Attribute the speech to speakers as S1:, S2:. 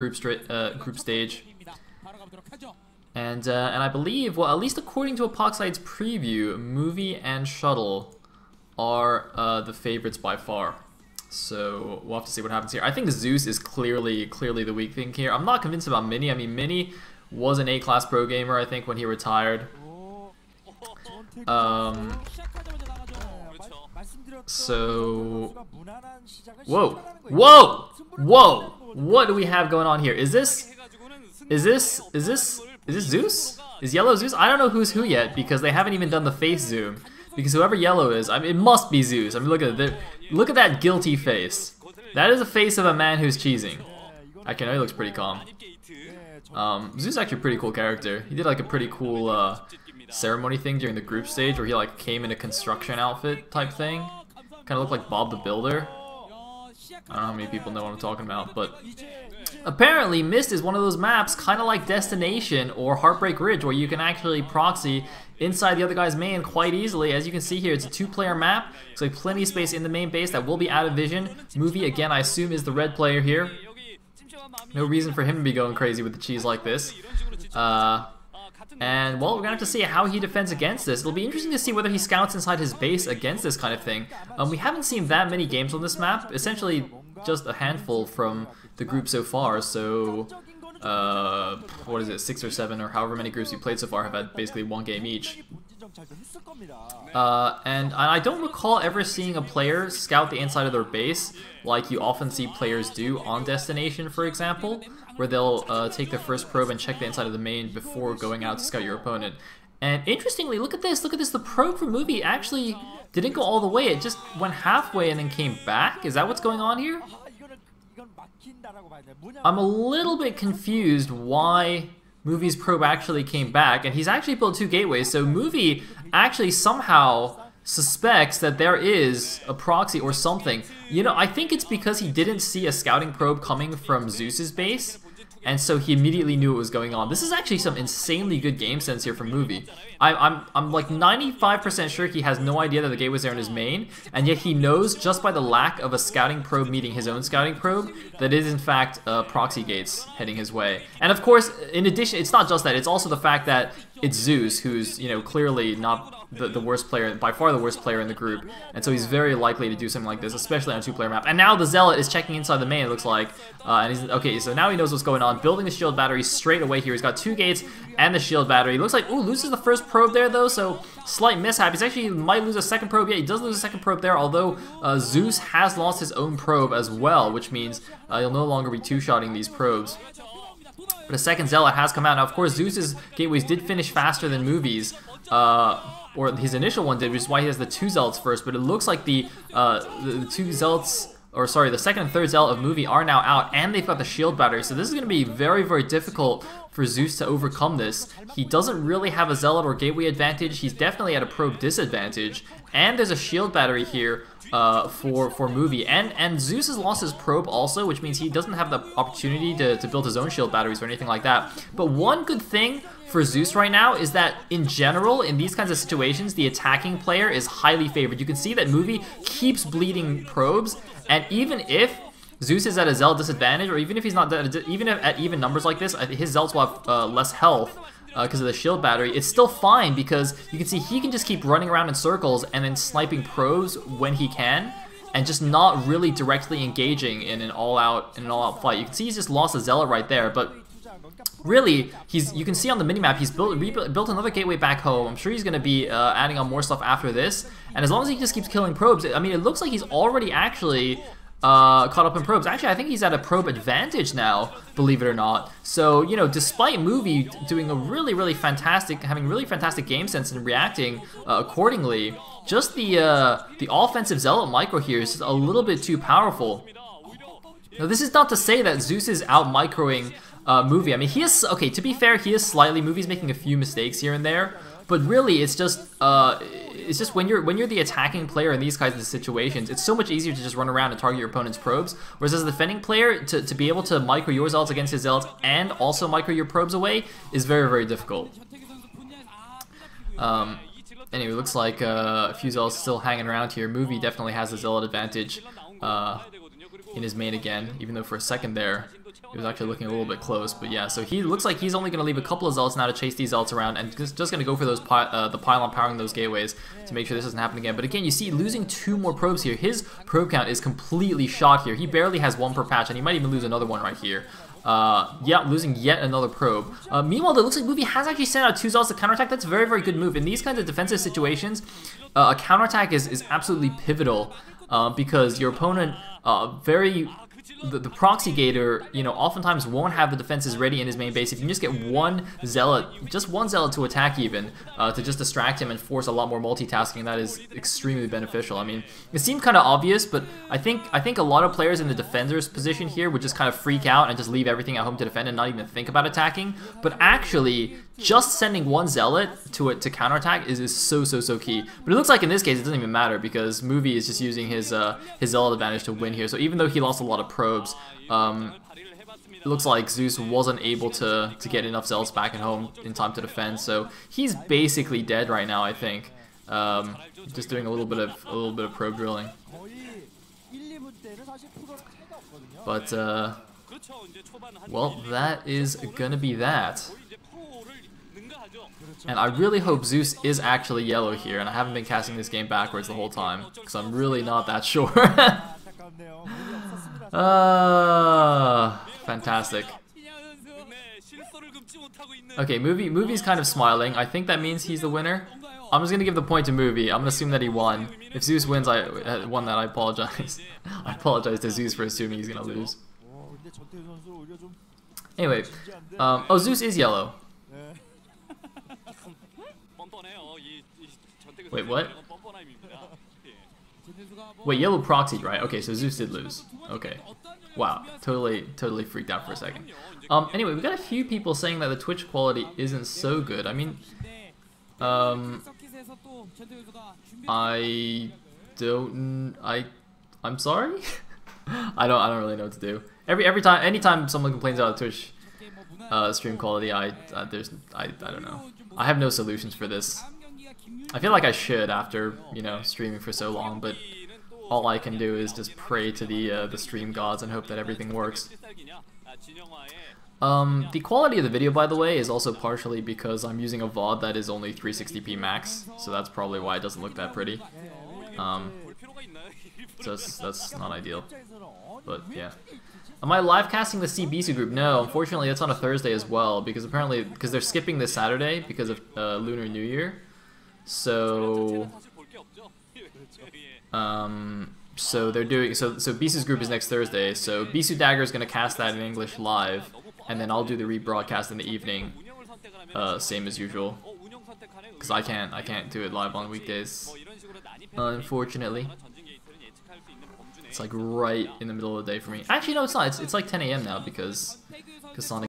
S1: group stage. And I believe, well, at least according to Epoxide's preview, Movie and Shuttle are the favorites by far. So we'll have to see what happens here. I think Zeus is clearly the weak thing here. I'm not convinced about Mini. I mean, Mini was an A-class pro gamer, I think, when he retired. So, whoa, what do we have going on here? Is this Zeus? Is Yellow Zeus? I don't know who's who yet because they haven't even done the face zoom. Because whoever Yellow is, I mean, it must be Zeus. I mean, look at that guilty face. That is a face of a man who's cheesing. I know he looks pretty calm. Zeus is actually a pretty cool character. He did like a pretty cool ceremony thing during the group stage where he like came in a construction outfit type thing. Kind of looked like Bob the Builder. I don't know how many people know what I'm talking about, but apparently Myst is one of those maps kind of like Destination or Heartbreak Ridge where you can actually proxy inside the other guy's main quite easily. As you can see here, it's a two-player map. There's like plenty of space in the main base that will be out of vision. Movie, again, I assume is the red player here. No reason for him to be going crazy with the cheese like this. And, well, we're going to have to see how he defends against this. It'll be interesting to see whether he scouts inside his base against this kind of thing. We haven't seen that many games on this map. Essentially, just a handful from the group so far. So, what is it, 6 or 7 or however many groups we played so far have had basically one game each. And I don't recall ever seeing a player scout the inside of their base like you often see players do on Destination, for example, where they'll take their first probe and check the inside of the main before going out to scout your opponent. And interestingly, look at this, the probe for Movie actually didn't go all the way, it just went halfway and then came back. Is that what's going on here? I'm a little bit confused why Movie's probe actually came back, and he's actually built 2 gateways, so Movie actually somehow suspects that there is a proxy or something. You know, I think it's because he didn't see a scouting probe coming from Zeus's base, and so he immediately knew what was going on. This is actually some insanely good game sense here from Movie. I'm like 95% sure he has no idea that the gate was there in his main, and yet he knows just by the lack of a scouting probe meeting his own scouting probe that it is in fact proxy gates heading his way. And of course, in addition, it's not just that, it's also the fact that it's Zeus, who's, you know, clearly not the worst player, by far the worst player in the group, and so he's very likely to do something like this, especially on a 2-player map. And now the Zealot is checking inside the main, it looks like, and he's, okay, so now he knows what's going on, building the shield battery straight away here. He's got 2 gates and the shield battery. Looks like, ooh, loses the first probe there though, so slight mishap. He's actually might lose a second probe. Yeah, he does lose a second probe there, although Zeus has lost his own probe as well, which means he'll no longer be 2-shotting these probes. But a second Zealot has come out. Now, of course, Zeus's gateways did finish faster than Movie's, or his initial one did, which is why he has the 2 Zealots first. But it looks like the 2 Zealots, or sorry, the second and third Zealot of Movie are now out, and they've got the shield battery. So this is going to be very, very difficult for Zeus to overcome this. He doesn't really have a Zealot or gateway advantage. He's definitely at a probe disadvantage, and there's a shield battery here for Movie, and Zeus has lost his probe also, which means he doesn't have the opportunity to build his own shield batteries or anything like that. But one good thing for Zeus right now is that in general, in these kinds of situations, the attacking player is highly favored. You can see that Movie keeps bleeding probes, and even if Zeus is at a Zealot disadvantage, or even if he's not, even if at even numbers like this, his Zealots will have less health because of the shield battery, it's still fine because you can see he can just keep running around in circles and then sniping probes when he can, and just not really directly engaging in an all-out fight. You can see he's just lost a Zealot right there, but really, you can see on the minimap he's built another gateway back home. I'm sure he's going to be adding on more stuff after this, and as long as he just keeps killing probes, I mean, it looks like he's already actually caught up in probes. Actually, I think he's at a probe advantage now, believe it or not. So, you know, despite Movie doing a having really fantastic game sense and reacting accordingly, just the offensive Zealot micro here is just a little bit too powerful. Now, this is not to say that Zeus is out microing Movie. I mean, he is, okay, to be fair, he is slightly, Movie's making a few mistakes here and there, but really, it's just when you're the attacking player in these kinds of situations, it's so much easier to just run around and target your opponent's probes. Whereas as a defending player, to be able to micro your Zealots against his Zealots and also micro your probes away is very, very difficult. Anyway, looks like a few Zealots still hanging around here. Movie definitely has the Zealot advantage in his main again, even though for a second there It was actually looking a little bit close, but yeah, so he looks like he's only going to leave a couple of Zealots now to chase these Zealots around, and just going to go for those the pylon powering those gateways to make sure this doesn't happen again. But again, you see losing 2 more probes here. His probe count is completely shot here. He barely has 1 per patch, and he might even lose another one right here. Yeah, losing yet another probe. Meanwhile, it looks like Movie has actually sent out 2 Zealots to counterattack. That's a very, very good move. In these kinds of defensive situations, a counterattack is absolutely pivotal because your opponent the proxy gator, you know, oftentimes won't have the defenses ready in his main base. If you can just get just one zealot to attack even, to just distract him and force a lot more multitasking, that is extremely beneficial. I mean, it seemed kind of obvious, but I think a lot of players in the defender's position here would just kind of freak out and just leave everything at home to defend and not even think about attacking. But actually, just sending 1 zealot to counterattack is so key. But it looks like in this case it doesn't even matter because Movie is just using his zealot advantage to win here. So even though he lost a lot of probes, it looks like Zeus wasn't able to get enough zealots back at home in time to defend. So he's basically dead right now, I think. Just doing a little bit of probe drilling. But well, that is gonna be that. And I really hope Zeus is actually yellow here, and I haven't been casting this game backwards the whole time, because I'm really not that sure. Fantastic. Okay, Movie's kind of smiling. I think that means he's the winner. I'm just going to give the point to Movie. I'm going to assume that he won. If Zeus wins, I apologize. I apologize to Zeus for assuming he's going to lose. Anyway, oh, Zeus is yellow. Wait, what? Wait, yellow proxied, right? Okay, so Zeus did lose. Okay. Wow, totally freaked out for a second. Anyway, we got a few people saying that the Twitch quality isn't so good. I mean, I'm sorry? I don't really know what to do. Anytime someone complains about Twitch stream quality, I don't know. I have no solutions for this. I feel like I should after, you know, streaming for so long, but all I can do is just pray to the stream gods and hope that everything works. The quality of the video, by the way, is also partially because I'm using a VOD that is only 360p max, so that's probably why it doesn't look that pretty. So that's not ideal, but yeah. Am I live casting the CBC group? No, unfortunately that's on a Thursday as well, because they're skipping this Saturday because of Lunar New Year. So they're doing so Bisu's group is next Thursday. So Bisu Dagger is gonna cast that in English live, and then I'll do the rebroadcast in the evening, same as usual, because I can't do it live on weekdays, unfortunately. It's like right in the middle of the day for me. Actually, no, it's not. It's like 10 AM now because Sonic